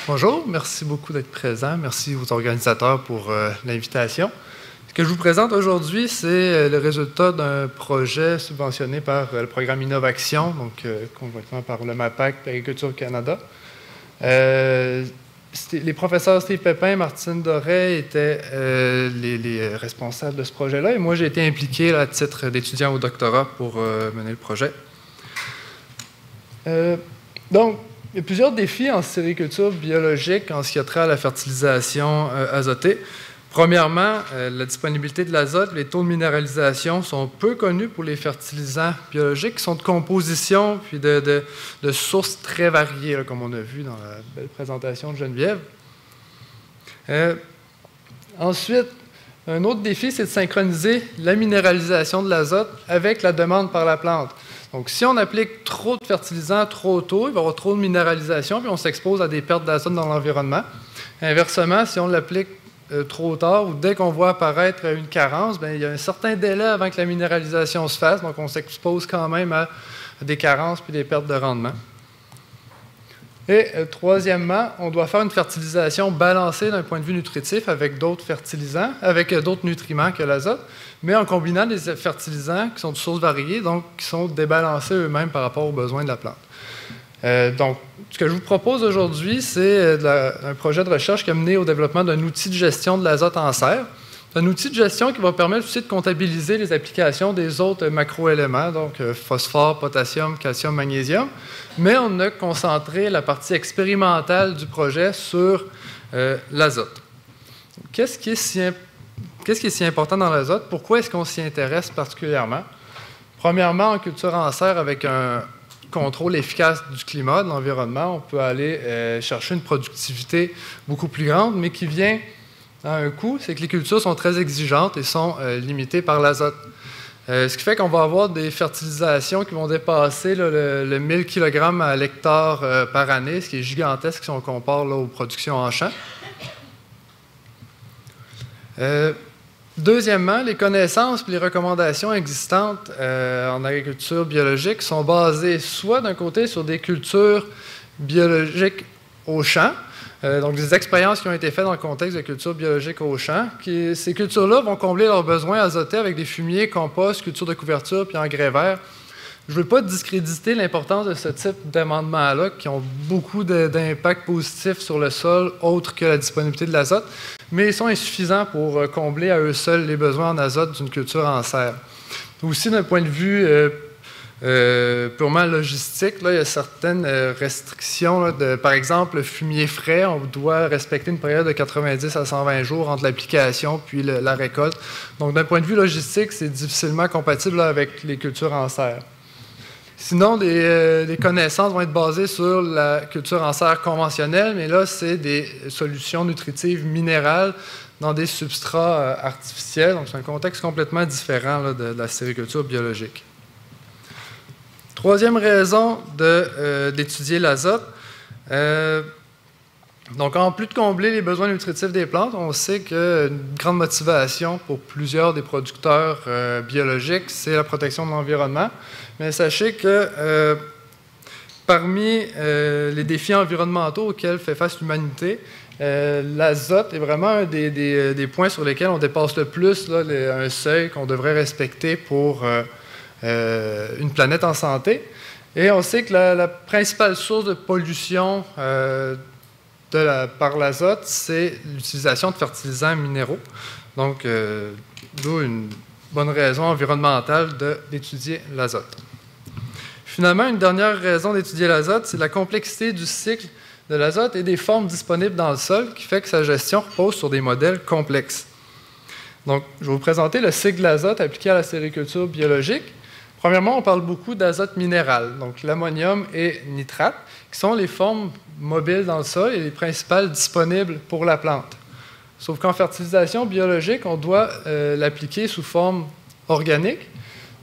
Bonjour, merci beaucoup d'être présent. Merci aux organisateurs pour l'invitation. Ce que je vous présente aujourd'hui, c'est le résultat d'un projet subventionné par le programme Innovaction, donc conjointement par le MAPAC et Agriculture Canada. Les professeurs Steve Pépin et Martine Doré étaient les responsables de ce projet-là, et moi j'ai été impliqué à titre d'étudiant au doctorat pour mener le projet. Donc, il y a plusieurs défis en sériculture biologique en ce qui a trait à la fertilisation azotée. Premièrement, la disponibilité de l'azote, les taux de minéralisation sont peu connus pour les fertilisants biologiques qui sont de composition puis de sources très variées, là, comme on a vu dans la belle présentation de Geneviève. Ensuite, un autre défi, c'est de synchroniser la minéralisation de l'azote avec la demande par la plante. Donc, si on applique trop de fertilisants trop tôt, il va y avoir trop de minéralisation, puis on s'expose à des pertes d'azote dans l'environnement. Inversement, si on l'applique trop tard ou dès qu'on voit apparaître une carence, bien, il y a un certain délai avant que la minéralisation se fasse, donc on s'expose quand même à des carences puis des pertes de rendement. Et troisièmement, on doit faire une fertilisation balancée d'un point de vue nutritif avec d'autres fertilisants, avec d'autres nutriments que l'azote, mais en combinant des fertilisants qui sont de sources variées, donc qui sont débalancés eux-mêmes par rapport aux besoins de la plante. Donc, ce que je vous propose aujourd'hui, c'est un projet de recherche qui a mené au développement d'un outil de gestion de l'azote en serre. C'est un outil de gestion qui va permettre aussi de comptabiliser les applications des autres macroéléments, donc phosphore, potassium, calcium, magnésium, mais on a concentré la partie expérimentale du projet sur l'azote. Qu'est-ce qui est si important dans l'azote? Pourquoi est-ce qu'on s'y intéresse particulièrement? Premièrement, en culture en serre, avec un contrôle efficace du climat, de l'environnement, on peut aller chercher une productivité beaucoup plus grande, mais qui vient à un coût, c'est que les cultures sont très exigeantes et sont limitées par l'azote. Ce qui fait qu'on va avoir des fertilisations qui vont dépasser le 1000 kg à l'hectare par année, ce qui est gigantesque si on compare aux productions en champ. Deuxièmement, les connaissances et les recommandations existantes en agriculture biologique sont basées soit d'un côté sur des cultures biologiques au champ, donc des expériences qui ont été faites dans le contexte de cultures biologiques au champ. Ces cultures-là vont combler leurs besoins azotés avec des fumiers, compost, cultures de couverture puis engrais verts. Je ne veux pas discréditer l'importance de ce type d'amendements-là qui ont beaucoup d'impact positif sur le sol, autre que la disponibilité de l'azote, mais ils sont insuffisants pour combler à eux seuls les besoins en azote d'une culture en serre. Aussi, d'un point de vue purement logistique, là, il y a certaines restrictions. Là, par exemple, le fumier frais, on doit respecter une période de 90 à 120 jours entre l'application puis la récolte. Donc, d'un point de vue logistique, c'est difficilement compatible là, avec les cultures en serre. Sinon, les connaissances vont être basées sur la culture en serre conventionnelle, mais là, c'est des solutions nutritives minérales dans des substrats artificiels. Donc, c'est un contexte complètement différent là, de la sériculture biologique. Troisième raison d'étudier l'azote. Donc, en plus de combler les besoins nutritifs des plantes, on sait qu'une grande motivation pour plusieurs des producteurs biologiques, c'est la protection de l'environnement. Mais sachez que parmi les défis environnementaux auxquels fait face l'humanité, l'azote est vraiment un des points sur lesquels on dépasse le plus là, un seuil qu'on devrait respecter pour une planète en santé. Et on sait que la principale source de pollution par l'azote, c'est l'utilisation de fertilisants minéraux. Donc, d'où une bonne raison environnementale d'étudier l'azote. Finalement, une dernière raison d'étudier l'azote, c'est la complexité du cycle de l'azote et des formes disponibles dans le sol qui fait que sa gestion repose sur des modèles complexes. Donc, je vais vous présenter le cycle de l'azote appliqué à la sériculture biologique. Premièrement, on parle beaucoup d'azote minéral, donc l'ammonium et nitrate, qui sont les formes mobiles dans le sol et les principales disponibles pour la plante. Sauf qu'en fertilisation biologique, on doit l'appliquer sous forme organique.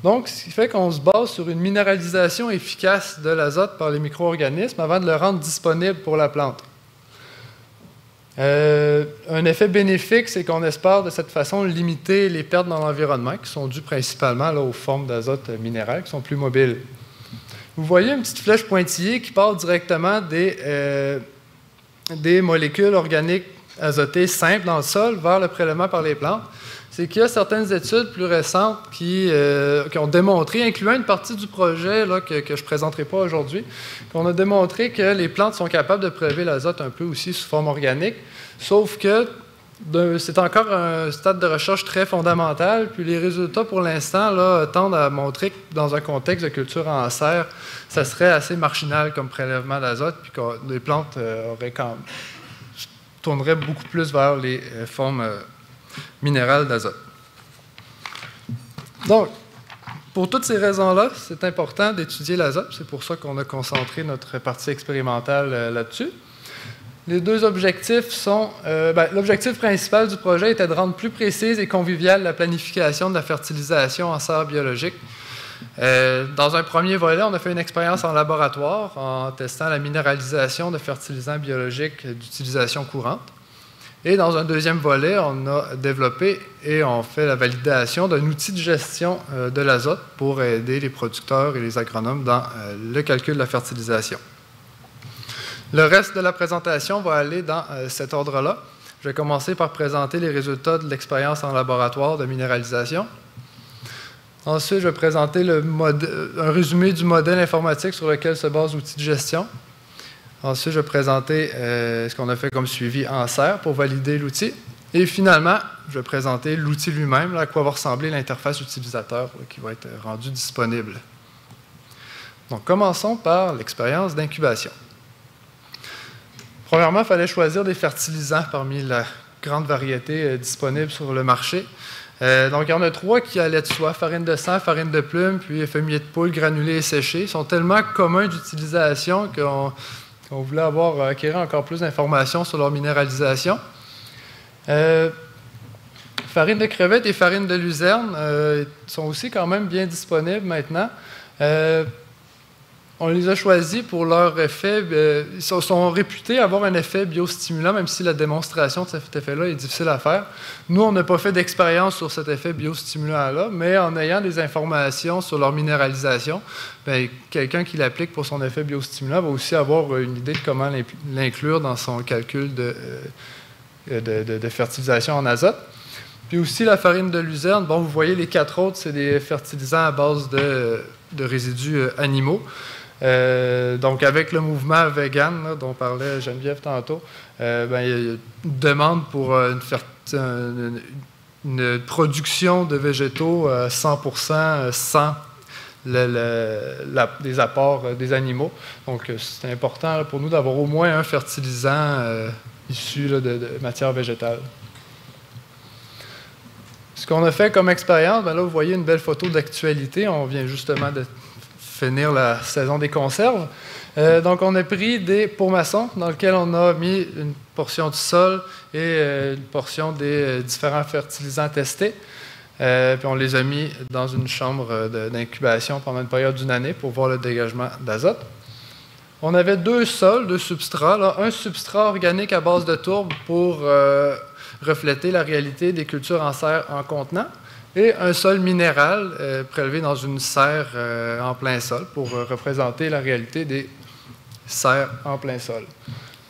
Donc, ce qui fait qu'on se base sur une minéralisation efficace de l'azote par les micro-organismes avant de le rendre disponible pour la plante. Un effet bénéfique, c'est qu'on espère de cette façon limiter les pertes dans l'environnement, qui sont dues principalement là, aux formes d'azote minéral, qui sont plus mobiles. Vous voyez une petite flèche pointillée qui part directement des des molécules organiques azotées simples dans le sol vers le prélèvement par les plantes, c'est qu'il y a certaines études plus récentes qui ont démontré, incluant une partie du projet là, que je ne présenterai pas aujourd'hui, qu'on a démontré que les plantes sont capables de prélever l'azote un peu aussi sous forme organique, sauf que c'est encore un stade de recherche très fondamental, puis les résultats pour l'instant là, tendent à montrer que dans un contexte de culture en serre, ça serait assez marginal comme prélèvement d'azote, puis que les plantes tourneraient beaucoup plus vers les formes minérales d'azote. Donc, pour toutes ces raisons-là, c'est important d'étudier l'azote. C'est pour ça qu'on a concentré notre partie expérimentale là-dessus. Les deux objectifs sont... l'objectif principal du projet était de rendre plus précise et conviviale la planification de la fertilisation en serre biologique. Dans un premier volet, on a fait une expérience en laboratoire en testant la minéralisation de fertilisants biologiques d'utilisation courante. Et dans un deuxième volet, on a développé et on fait la validation d'un outil de gestion de l'azote pour aider les producteurs et les agronomes dans le calcul de la fertilisation. Le reste de la présentation va aller dans cet ordre-là. Je vais commencer par présenter les résultats de l'expérience en laboratoire de minéralisation. Ensuite, je vais présenter un résumé du modèle informatique sur lequel se base l'outil de gestion. Ensuite, je vais présenter ce qu'on a fait comme suivi en serre pour valider l'outil. Et finalement, je vais présenter l'outil lui-même, à quoi va ressembler l'interface utilisateur là, qui va être rendue disponible. Donc, commençons par l'expérience d'incubation. Premièrement, il fallait choisir des fertilisants parmi la grande variété disponible sur le marché. Donc, il y en a 3 qui allaient de soi, farine de sang, farine de plume, puis fumier de poule granulé et séché. Ils sont tellement communs d'utilisation qu'on voulait acquérir encore plus d'informations sur leur minéralisation. Farine de crevette et farine de luzerne sont aussi quand même bien disponibles maintenant. On les a choisis pour leur effet. Ils sont réputés avoir un effet biostimulant, même si la démonstration de cet effet-là est difficile à faire. Nous, on n'a pas fait d'expérience sur cet effet biostimulant-là, mais en ayant des informations sur leur minéralisation, quelqu'un qui l'applique pour son effet biostimulant va aussi avoir une idée de comment l'inclure dans son calcul de fertilisation en azote. Puis aussi la farine de luzerne. Bon, vous voyez, les 4 autres, c'est des fertilisants à base de résidus animaux. Donc, avec le mouvement vegan là, dont parlait Geneviève tantôt, il y a une demande pour une production de végétaux 100% sans des apports des animaux. Donc, c'est important là, pour nous d'avoir au moins un fertilisant issu là, de matière végétale. Ce qu'on a fait comme expérience, là, vous voyez une belle photo d'actualité. On vient justement de finir la saison des conserves. Donc, on a pris des pots maçons dans lesquels on a mis une portion du sol et une portion des différents fertilisants testés. Puis on les a mis dans une chambre d'incubation pendant une période d'une année pour voir le dégagement d'azote. On avait 2 sols, 2 substrats. Là. Un substrat organique à base de tourbe pour refléter la réalité des cultures en serre en contenant, et un sol minéral prélevé dans une serre en plein sol pour représenter la réalité des serres en plein sol.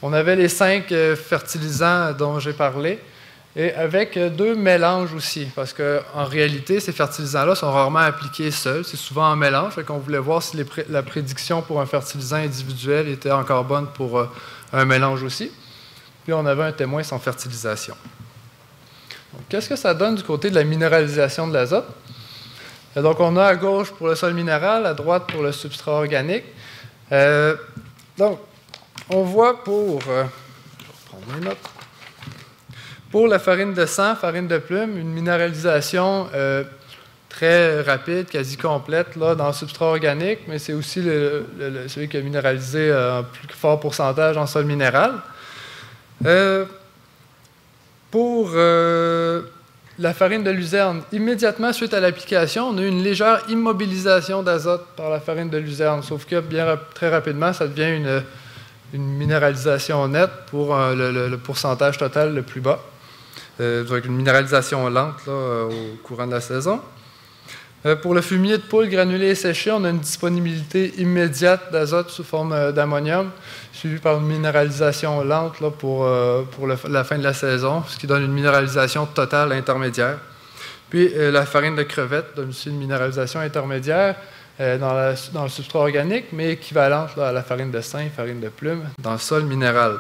On avait les 5 fertilisants dont j'ai parlé, et avec 2 mélanges aussi, parce qu'en réalité, ces fertilisants-là sont rarement appliqués seuls, c'est souvent en mélange, donc on voulait voir si la prédiction pour un fertilisant individuel était encore bonne pour un mélange aussi. Puis on avait un témoin sans fertilisation. Qu'est-ce que ça donne du côté de la minéralisation de l'azote? Donc, on a à gauche pour le sol minéral, à droite pour le substrat organique. Donc, on voit pour la farine de sang, farine de plume, une minéralisation très rapide, quasi complète là, dans le substrat organique, mais c'est aussi celui qui a minéralisé en plus fort pourcentage en sol minéral. Pour la farine de luzerne, immédiatement suite à l'application, on a eu une légère immobilisation d'azote par la farine de luzerne, sauf que très rapidement, ça devient une minéralisation nette pour le pourcentage total le plus bas. Donc une minéralisation lente là, au courant de la saison. Pour le fumier de poule granulé et séché, on a une disponibilité immédiate d'azote sous forme d'ammonium, suivie par une minéralisation lente là, pour la fin de la saison, ce qui donne une minéralisation totale intermédiaire. Puis la farine de crevette donne aussi une minéralisation intermédiaire dans le substrat organique, mais équivalente là, à la farine de sein, farine de plume, dans le sol minéral.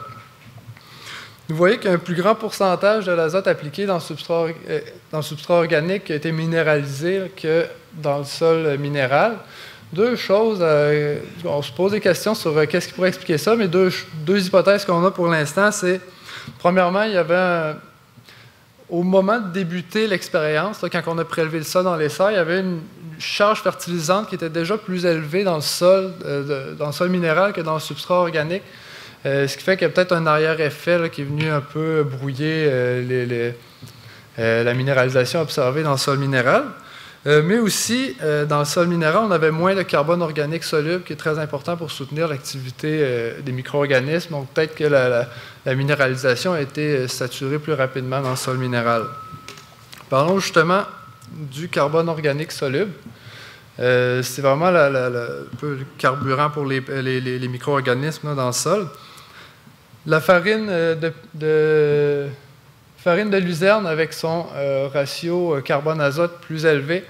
Vous voyez qu'il y a un plus grand pourcentage de l'azote appliqué dans le substrat organique qui a été minéralisé que dans le sol minéral. Deux choses, on se pose des questions sur qu'est-ce qui pourrait expliquer ça, mais deux hypothèses qu'on a pour l'instant, c'est, premièrement, il y avait, au moment de débuter l'expérience, quand on a prélevé le sol dans les serres, il y avait une charge fertilisante qui était déjà plus élevée dans le sol minéral que dans le substrat organique. Ce qui fait qu'il y a peut-être un arrière-effet qui est venu un peu brouiller la minéralisation observée dans le sol minéral. Mais aussi, dans le sol minéral, on avait moins de carbone organique soluble, qui est très important pour soutenir l'activité des micro-organismes. Donc, peut-être que la minéralisation a été saturée plus rapidement dans le sol minéral. Parlons justement du carbone organique soluble. C'est vraiment un peu le carburant pour les micro-organismes dans le sol. La farine farine de luzerne, avec son ratio carbone-azote plus élevé,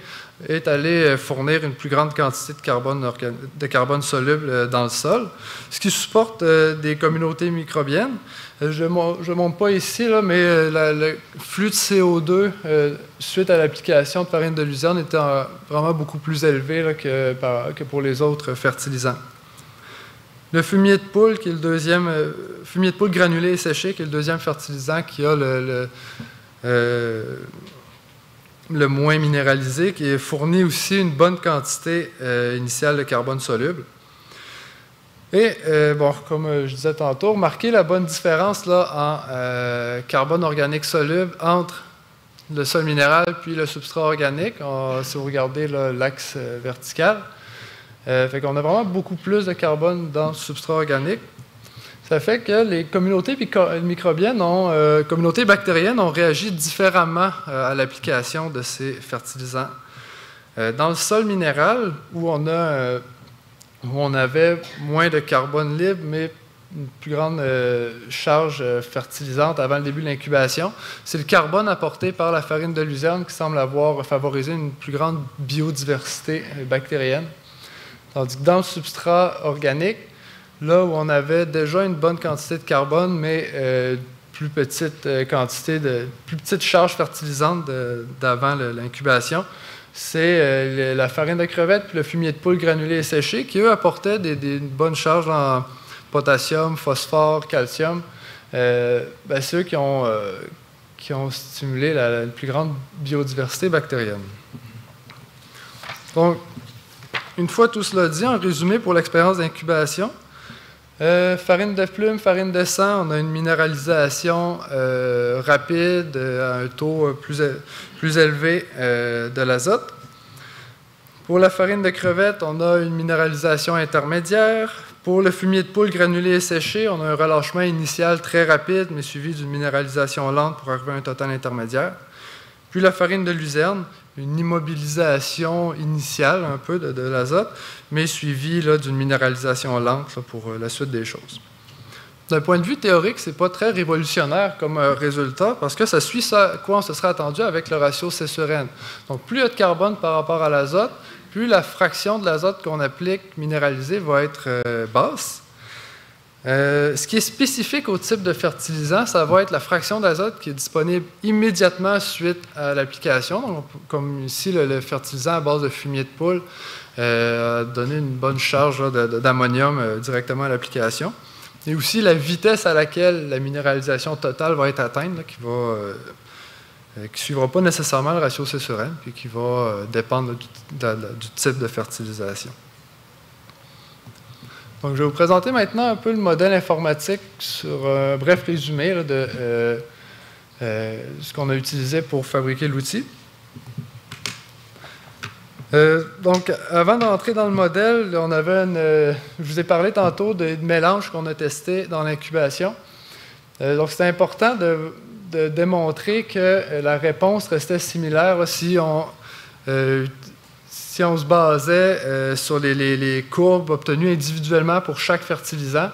est allée fournir une plus grande quantité de carbone soluble dans le sol, ce qui supporte des communautés microbiennes. Je ne montre pas ici, là, mais le flux de CO2 suite à l'application de farine de luzerne était vraiment beaucoup plus élevé là, que pour les autres fertilisants. Le fumier de poule, qui est le deuxième, fumier de poule granulé et séché, qui est le deuxième fertilisant qui a le moins minéralisé, qui fournit aussi une bonne quantité initiale de carbone soluble. Et, comme je disais tantôt, remarquez la bonne différence là, en carbone organique soluble entre le sol minéral puis le substrat organique, si vous regardez l'axe vertical. Fait qu'on a vraiment beaucoup plus de carbone dans le substrat organique. Ça fait que les communautés microbiennes, communautés bactériennes ont réagi différemment à l'application de ces fertilisants. Dans le sol minéral, où on avait moins de carbone libre, mais une plus grande charge fertilisante avant le début de l'incubation, c'est le carbone apporté par la farine de luzerne qui semble avoir favorisé une plus grande biodiversité bactérienne. Tandis que dans le substrat organique, là où on avait déjà une bonne quantité de carbone, mais plus petite charge fertilisante d'avant l'incubation, c'est la farine de crevette puis le fumier de poule granulé et séché qui, eux, apportaient une bonne charge en potassium, phosphore, calcium. C'est eux qui ont stimulé la plus grande biodiversité bactérienne. Donc, une fois tout cela dit, en résumé pour l'expérience d'incubation, farine de plume, farine de sang, on a une minéralisation rapide à un taux plus élevé de l'azote. Pour la farine de crevette, on a une minéralisation intermédiaire. Pour le fumier de poule granulé et séché, on a un relâchement initial très rapide, mais suivi d'une minéralisation lente pour arriver à un total intermédiaire. Puis la farine de luzerne, une immobilisation initiale un peu de l'azote, mais suivie d'une minéralisation lente là, pour la suite des choses. D'un point de vue théorique, ce n'est pas très révolutionnaire comme résultat, parce que ça suit à quoi on se serait attendu avec le ratio C sur N. Donc, plus il y a de carbone par rapport à l'azote, plus la fraction de l'azote qu'on applique minéralisée va être basse. Ce qui est spécifique au type de fertilisant, ça va être la fraction d'azote qui est disponible immédiatement suite à l'application. Donc, comme ici, le fertilisant à base de fumier de poule a donné une bonne charge d'ammonium directement à l'application. Et aussi la vitesse à laquelle la minéralisation totale va être atteinte, là, qui ne suivra pas nécessairement le ratio C sur N, puis qui va dépendre du type de fertilisation. Donc, je vais vous présenter maintenant un peu le modèle informatique sur un bref résumé là, de ce qu'on a utilisé pour fabriquer l'outil. Donc, avant d'entrer dans le modèle, on avait je vous ai parlé tantôt de mélanges qu'on a testés dans l'incubation. Donc, c'est important de démontrer que la réponse restait similaire là, si si on se basait sur les courbes obtenues individuellement pour chaque fertilisant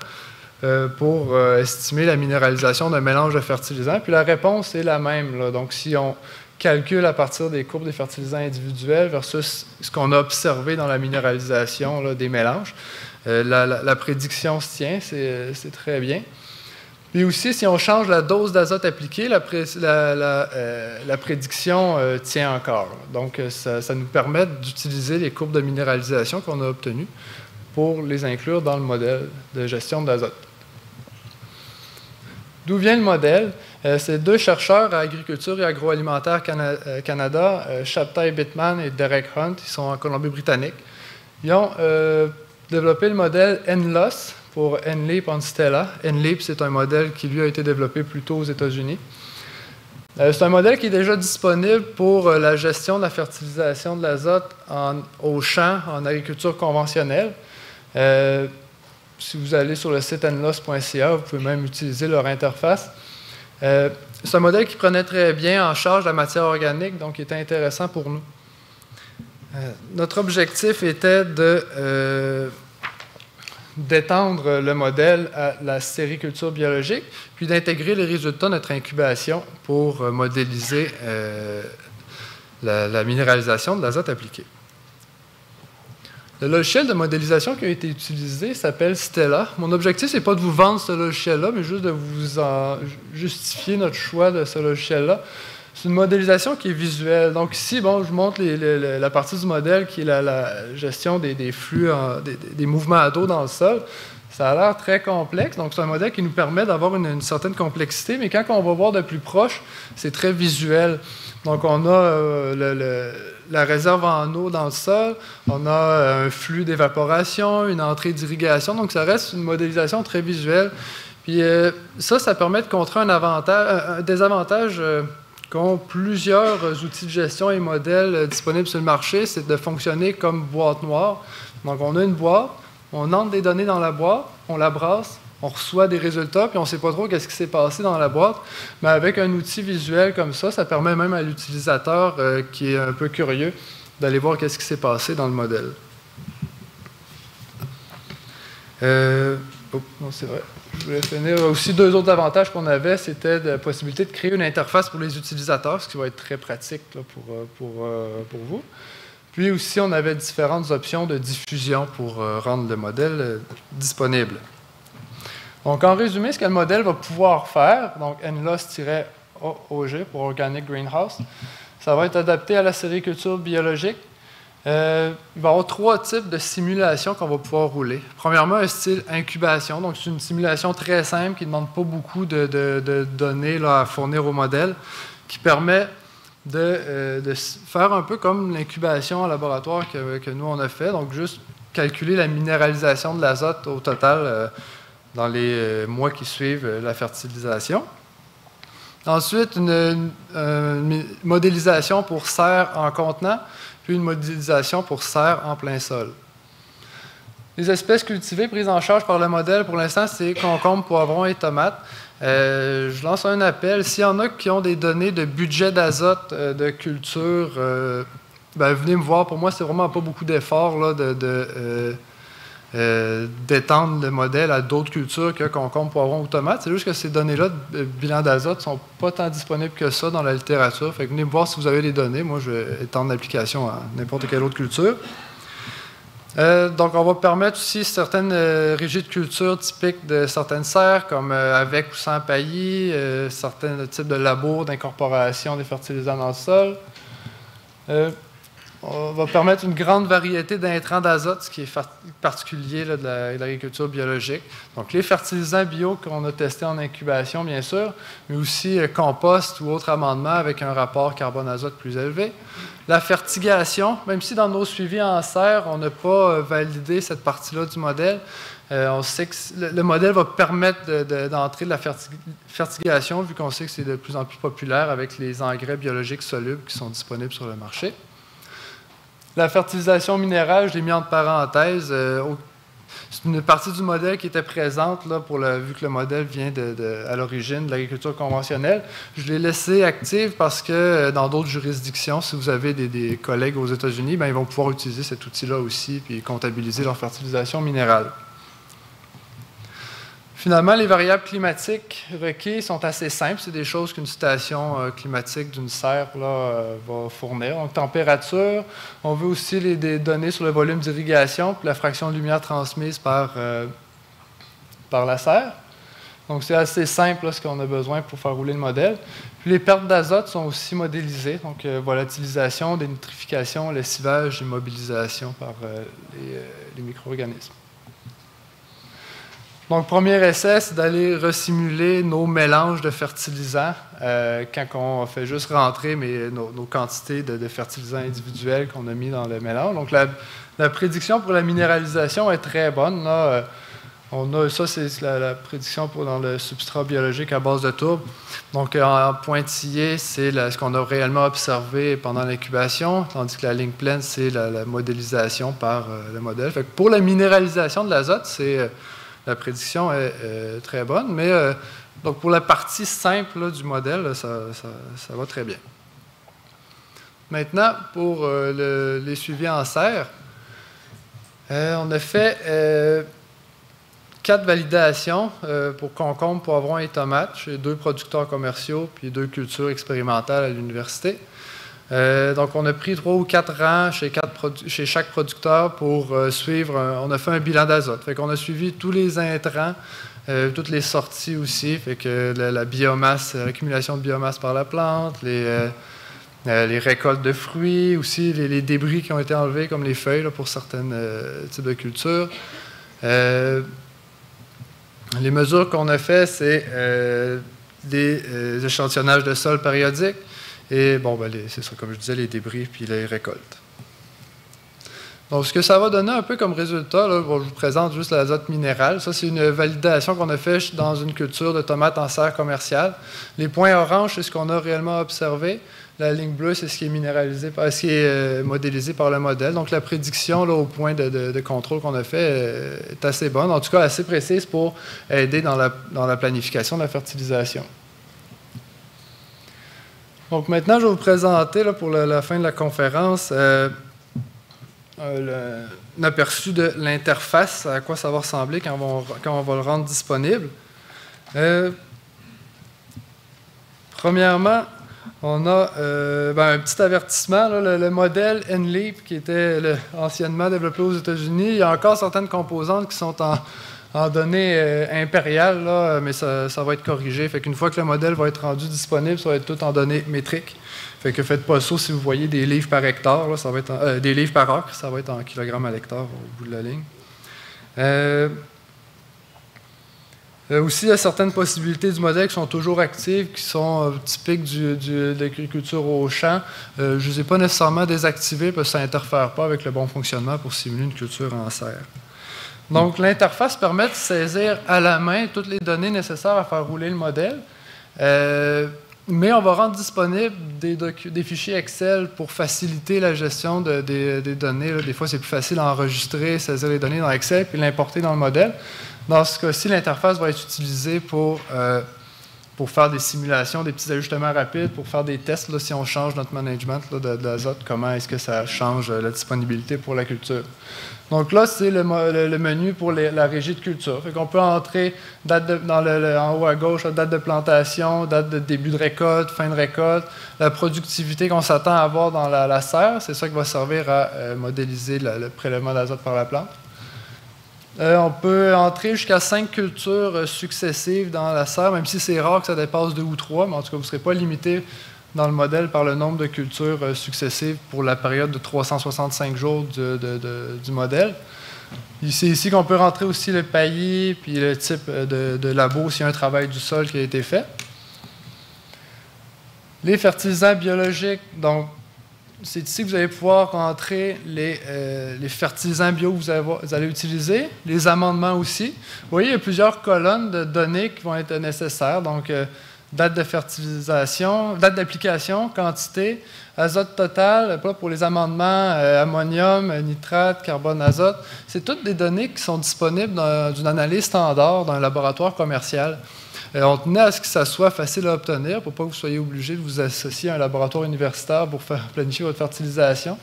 pour estimer la minéralisation d'un mélange de fertilisants. Puis la réponse est la même, là. Donc, si on calcule à partir des courbes des fertilisants individuels versus ce qu'on a observé dans la minéralisation là, des mélanges, la prédiction se tient, c'est très bien. Puis aussi, si on change la dose d'azote appliquée, la prédiction tient encore. Donc, ça nous permet d'utiliser les courbes de minéralisation qu'on a obtenues pour les inclure dans le modèle de gestion de l'azote. D'où vient le modèle? C'est deux chercheurs à Agriculture et Agroalimentaire Canada, Shabtai Bittman et Derek Hunt, ils sont en Colombie-Britannique. Ils ont développé le modèle NLOS pour NLEAP on Stella. NLEAP, c'est un modèle qui, lui, a été développé plus tôt aux États-Unis. C'est un modèle qui est déjà disponible pour la gestion de la fertilisation de l'azote au champ en agriculture conventionnelle. Si vous allez sur le site nlos.ca, vous pouvez même utiliser leur interface. C'est un modèle qui prenait très bien en charge la matière organique, donc qui était intéressant pour nous. Notre objectif était d'étendre le modèle à la sériculture biologique, puis d'intégrer les résultats de notre incubation pour modéliser la minéralisation de l'azote appliqué. Le logiciel de modélisation qui a été utilisé s'appelle Stella. Mon objectif, ce n'est pas de vous vendre ce logiciel-là, mais juste de vous justifier notre choix de ce logiciel-là. C'est une modélisation qui est visuelle. Donc ici, bon, je vous montre la partie du modèle qui est la gestion des flux, des mouvements d'eau dans le sol. Ça a l'air très complexe. Donc c'est un modèle qui nous permet d'avoir une certaine complexité, mais quand on va voir de plus proche, c'est très visuel. Donc on a la réserve en eau dans le sol, on a un flux d'évaporation, une entrée d'irrigation. Donc ça reste une modélisation très visuelle. Puis ça permet de contrer un désavantage qu'ont plusieurs outils de gestion et modèles disponibles sur le marché, c'est de fonctionner comme boîte noire. Donc, on a une boîte, on entre des données dans la boîte, on la brasse, on reçoit des résultats, puis on ne sait pas trop qu'est-ce qui s'est passé dans la boîte. Mais avec un outil visuel comme ça permet même à l'utilisateur qui est un peu curieux d'aller voir qu'est-ce qui s'est passé dans le modèle. Non, c'est vrai. Je voulais finir. Aussi, deux autres avantages qu'on avait, c'était la possibilité de créer une interface pour les utilisateurs, ce qui va être très pratique là, pour vous. Puis aussi, on avait différentes options de diffusion pour rendre le modèle disponible. Donc, en résumé, ce que le modèle va pouvoir faire, donc NLOS-OG pour Organic Greenhouse, ça va être adapté à la sériculture biologique. Il va y avoir trois types de simulations qu'on va pouvoir rouler. Premièrement, un style incubation. Donc, c'est une simulation très simple qui ne demande pas beaucoup de données là, à fournir au modèle, qui permet de faire un peu comme l'incubation en laboratoire que nous, on a fait. Donc, juste calculer la minéralisation de l'azote au total dans les mois qui suivent la fertilisation. Ensuite, une modélisation pour serre en contenant, puis une modélisation pour serre en plein sol. Les espèces cultivées prises en charge par le modèle, pour l'instant, c'est concombres, poivrons et tomates. Je lance un appel. S'il y en a qui ont des données de budget d'azote de culture, venez me voir. Pour moi, c'est vraiment pas beaucoup d'efforts d'étendre le modèle à d'autres cultures que concombres, poivrons ou tomates. C'est juste que ces données-là de bilan d'azote ne sont pas tant disponibles que ça dans la littérature. Fait que venez me voir si vous avez les données. Moi, je vais étendre l'application à n'importe quelle autre culture. Donc, on va permettre aussi certaines régies de culture typiques de certaines serres, comme avec ou sans paillis, certains types de labours d'incorporation des fertilisants dans le sol. On va permettre une grande variété d'intrants d'azote, ce qui est particulier là, de l'agriculture biologique. Donc, les fertilisants bio qu'on a testés en incubation, bien sûr, mais aussi compost ou autres amendements avec un rapport carbone-azote plus élevé. La fertigation, même si dans nos suivis en serre, on n'a pas validé cette partie-là du modèle, on sait que le modèle va permettre d'entrer de la fertigation, vu qu'on sait que c'est de plus en plus populaire avec les engrais biologiques solubles qui sont disponibles sur le marché. La fertilisation minérale, je l'ai mis entre parenthèses. c'est une partie du modèle qui était présente, là, vu que le modèle vient à l'origine de l'agriculture conventionnelle. Je l'ai laissé active parce que dans d'autres juridictions, si vous avez des collègues aux États-Unis, ben, ils vont pouvoir utiliser cet outil-là aussi puis comptabiliser leur fertilisation minérale. Finalement, les variables climatiques requises sont assez simples. C'est des choses qu'une station climatique d'une serre va fournir. Donc, température, on veut aussi des données sur le volume d'irrigation puis la fraction de lumière transmise par la serre. Donc, c'est assez simple là, ce qu'on a besoin pour faire rouler le modèle. Puis, les pertes d'azote sont aussi modélisées. Donc, volatilisation, dénitrification, lessivage, immobilisation par les micro-organismes. Donc, premier essai, c'est d'aller resimuler nos mélanges de fertilisants quand on fait juste rentrer nos quantités de fertilisants individuels qu'on a mis dans le mélange. Donc, la prédiction pour la minéralisation est très bonne. Là, ça, c'est la prédiction dans le substrat biologique à base de tourbe. Donc, en pointillé, c'est ce qu'on a réellement observé pendant l'incubation, tandis que la ligne pleine, c'est la modélisation par le modèle. Fait que pour la minéralisation de l'azote, la prédiction est très bonne, mais donc pour la partie simple là, du modèle, là, ça va très bien. Maintenant, pour les suivis en serre, on a fait 4 validations pour concombre, poivrons et tomates chez 2 producteurs commerciaux puis 2 cultures expérimentales à l'université. Donc, on a pris 3 ou 4 rangs chez chaque producteur pour suivre. On a fait un bilan d'azote. Fait qu'on a suivi tous les intrants, toutes les sorties aussi. Fait que la biomasse, l'accumulation de biomasse par la plante, les récoltes de fruits, aussi les débris qui ont été enlevés, comme les feuilles là, pour certains types de cultures. Les mesures qu'on a fait, c'est des échantillonnages de sol périodiques. Et bon, ben c'est ça, comme je disais, les débris puis les récoltes. Donc, ce que ça va donner un peu comme résultat, là, bon, je vous présente juste l'azote minéral. Ça, c'est une validation qu'on a faite dans une culture de tomates en serre commerciale. Les points orange, c'est ce qu'on a réellement observé. La ligne bleue, c'est ce qui est minéralisé, ce qui est modélisé par le modèle. Donc, la prédiction là, au point de contrôle qu'on a fait est assez bonne, en tout cas assez précise pour aider dans la planification de la fertilisation. Donc maintenant, je vais vous présenter, là, pour la fin de la conférence, un aperçu de l'interface, à quoi ça va ressembler quand on va le rendre disponible. Premièrement, on a un petit avertissement. Là, le modèle NLEAP, qui était anciennement développé aux États-Unis, il y a encore certaines composantes qui sont en données impériales, là, mais ça va être corrigé. Fait qu'une fois que le modèle va être rendu disponible, ça va être tout en données métriques. Fait que faites pas ça si vous voyez des livres par hectare, là, ça va être des livres par acre, ça va être en kilogrammes à l'hectare au bout de la ligne. Aussi, il y a certaines possibilités du modèle qui sont toujours actives, qui sont typiques de l'agriculture au champ. Je ne les ai pas nécessairement désactivées parce que ça n'interfère pas avec le bon fonctionnement pour simuler une culture en serre. Donc, l'interface permet de saisir à la main toutes les données nécessaires à faire rouler le modèle, mais on va rendre disponible des fichiers Excel pour faciliter la gestion des données. Là, des fois, c'est plus facile à enregistrer, saisir les données dans Excel puis l'importer dans le modèle. Dans ce cas-ci, l'interface va être utilisée pour faire des simulations, des petits ajustements rapides, pour faire des tests, là, si on change notre management là, de l'azote, comment est-ce que ça change la disponibilité pour la culture. Donc là, c'est le menu pour la régie de culture. Fait qu'on peut entrer en haut à gauche, la date de plantation, date de début de récolte, fin de récolte, la productivité qu'on s'attend à avoir dans la serre. C'est ça qui va servir à modéliser le prélèvement d'azote par la plante. On peut entrer jusqu'à 5 cultures successives dans la serre, même si c'est rare que ça dépasse 2 ou 3, mais en tout cas, vous ne serez pas limité dans le modèle par le nombre de cultures successives pour la période de 365 jours du modèle. C'est ici qu'on peut rentrer aussi le paillis puis le type de labo s'il y a un travail du sol qui a été fait. Les fertilisants biologiques, donc c'est ici que vous allez pouvoir rentrer les fertilisants bio que vous allez utiliser, les amendements aussi. Vous voyez, il y a plusieurs colonnes de données qui vont être nécessaires. Donc, date de fertilisation, date d'application, quantité, azote total, pour les amendements, ammonium, nitrate, carbone, azote. C'est toutes des données qui sont disponibles dans une analyse standard d'un laboratoire commercial. On tenait à ce que ça soit facile à obtenir pour pas que vous soyez obligé de vous associer à un laboratoire universitaire pour planifier votre fertilisation.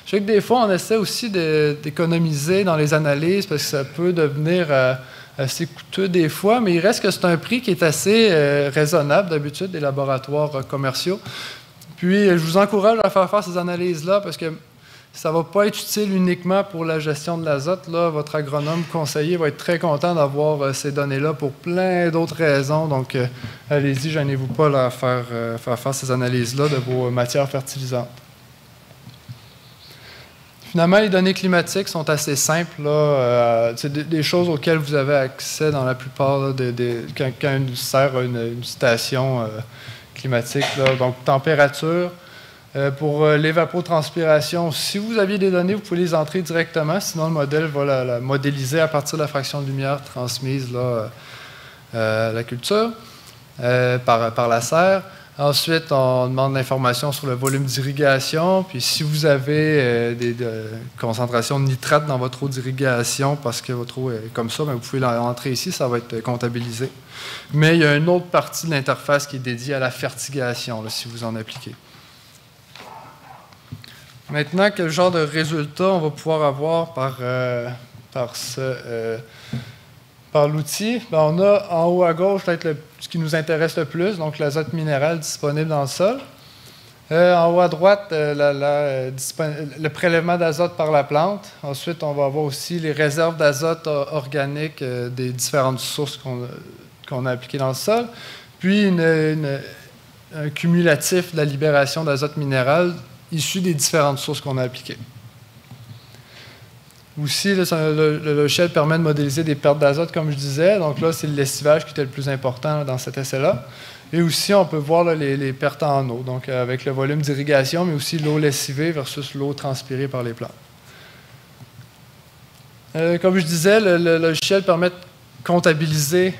Je sais que des fois, on essaie aussi d'économiser dans les analyses parce que ça peut devenir assez coûteux des fois, mais il reste que c'est un prix qui est assez raisonnable d'habitude des laboratoires commerciaux. Puis, je vous encourage à faire ces analyses-là parce que ça ne va pas être utile uniquement pour la gestion de l'azote. Là, votre agronome conseiller va être très content d'avoir ces données-là pour plein d'autres raisons. Donc, allez-y, gênez-vous pas là, à faire ces analyses-là de vos matières fertilisantes. Finalement, les données climatiques sont assez simples. C'est des choses auxquelles vous avez accès dans la plupart là, quand on sert une station climatique. Là. Donc, température. Pour l'évapotranspiration, si vous aviez des données, vous pouvez les entrer directement, sinon le modèle va la modéliser à partir de la fraction de lumière transmise là, à la culture par la serre. Ensuite, on demande l'information sur le volume d'irrigation, puis si vous avez des concentrations de nitrate dans votre eau d'irrigation, parce que votre eau est comme ça, bien, vous pouvez l'entrer ici, ça va être comptabilisé. Mais il y a une autre partie de l'interface qui est dédiée à la fertigation, là, si vous en appliquez. Maintenant, quel genre de résultat on va pouvoir avoir par l'outil? On a en haut à gauche peut-être ce qui nous intéresse le plus, donc l'azote minéral disponible dans le sol. En haut à droite, le prélèvement d'azote par la plante. Ensuite, on va avoir aussi les réserves d'azote organique des différentes sources qu'on a appliquées dans le sol. Puis, un cumulatif de la libération d'azote minéral issu des différentes sources qu'on a appliquées. Aussi, le logiciel permet de modéliser des pertes d'azote, comme je disais. Donc là, c'est le lessivage qui était le plus important dans cet essai-là. Et aussi, on peut voir là, les pertes en eau, donc avec le volume d'irrigation, mais aussi l'eau lessivée versus l'eau transpirée par les plantes. Comme je disais, le logiciel permet de comptabiliser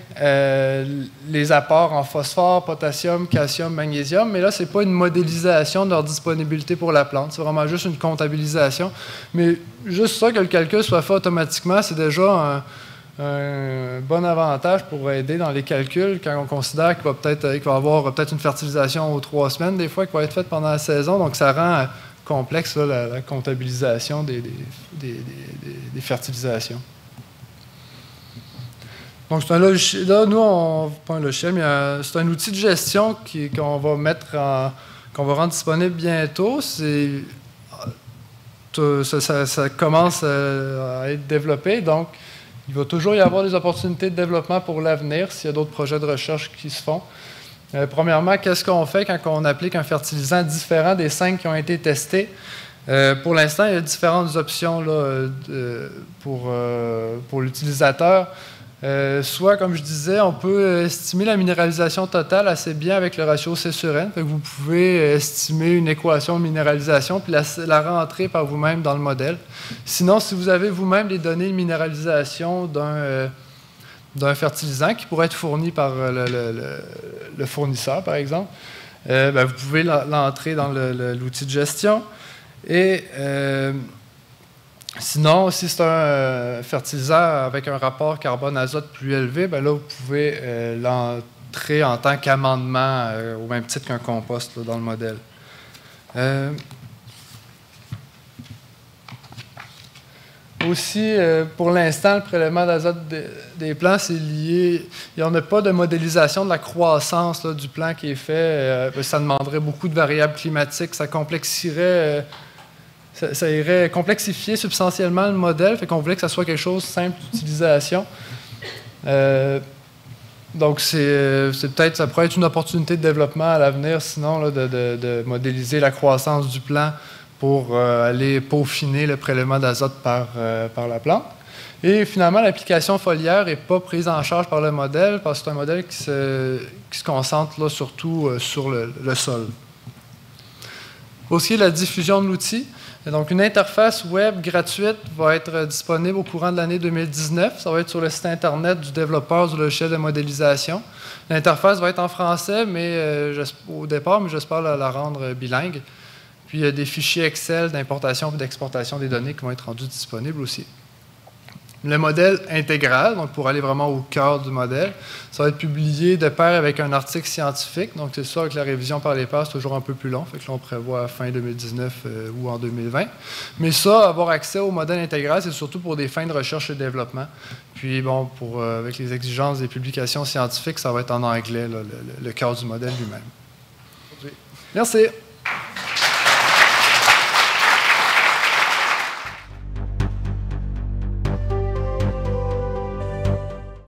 les apports en phosphore, potassium, calcium, magnésium, mais là, ce n'est pas une modélisation de leur disponibilité pour la plante, c'est vraiment juste une comptabilisation. Mais juste ça, que le calcul soit fait automatiquement, c'est déjà un bon avantage pour aider dans les calculs quand on considère qu'il va y avoir peut-être une fertilisation aux 3 semaines, des fois, qui va être faite pendant la saison, donc ça rend complexe là, la comptabilisation des fertilisations. Donc, c'est un logiciel. Là, nous, pas un logiciel, mais c'est un outil de gestion qu'on va qu'on va rendre disponible bientôt. Ça commence à être développé. Donc, il va toujours y avoir des opportunités de développement pour l'avenir s'il y a d'autres projets de recherche qui se font. Premièrement, qu'est-ce qu'on fait quand on applique un fertilisant différent des 5 qui ont été testés? Pour l'instant, il y a différentes options là, pour l'utilisateur. Soit, comme je disais, on peut estimer la minéralisation totale assez bien avec le ratio C sur N. Vous pouvez estimer une équation de minéralisation puis la rentrer par vous-même dans le modèle. Sinon, si vous avez vous-même les données de minéralisation d'un fertilisant qui pourrait être fourni par le fournisseur, par exemple, vous pouvez l'entrer dans l'outil de gestion. Et sinon, si c'est un fertilisant avec un rapport carbone-azote plus élevé, là, vous pouvez l'entrer en tant qu'amendement, au même titre qu'un compost là, dans le modèle. Aussi, pour l'instant, le prélèvement d'azote des plants, c'est lié. Il n'y en a pas de modélisation de la croissance là, du plant qui est fait. Ça demanderait beaucoup de variables climatiques. Ça complexifierait. Ça irait complexifier substantiellement le modèle, fait qu'on voulait que ça soit quelque chose de simple d'utilisation. Donc, ça pourrait être une opportunité de développement à l'avenir, sinon, là, de modéliser la croissance du plant pour aller peaufiner le prélèvement d'azote par la plante. Et finalement, l'application foliaire n'est pas prise en charge par le modèle, parce que c'est un modèle qui se concentre là, surtout sur le sol. Pour ce qui est de la diffusion de l'outil, donc une interface web gratuite va être disponible au courant de l'année 2019. Ça va être sur le site Internet du développeur du logiciel de modélisation. L'interface va être en français au départ, mais j'espère la rendre bilingue. Puis il y a des fichiers Excel d'importation et d'exportation des données qui vont être rendus disponibles aussi. Le modèle intégral, donc pour aller vraiment au cœur du modèle, ça va être publié de pair avec un article scientifique. Donc c'est sûr que la révision par les pairs, c'est toujours un peu plus long. Fait que là, on prévoit fin 2019 ou en 2020. Mais ça, avoir accès au modèle intégral, c'est surtout pour des fins de recherche et développement. Puis bon, avec les exigences des publications scientifiques, ça va être en anglais, là, le cœur du modèle lui-même. Merci.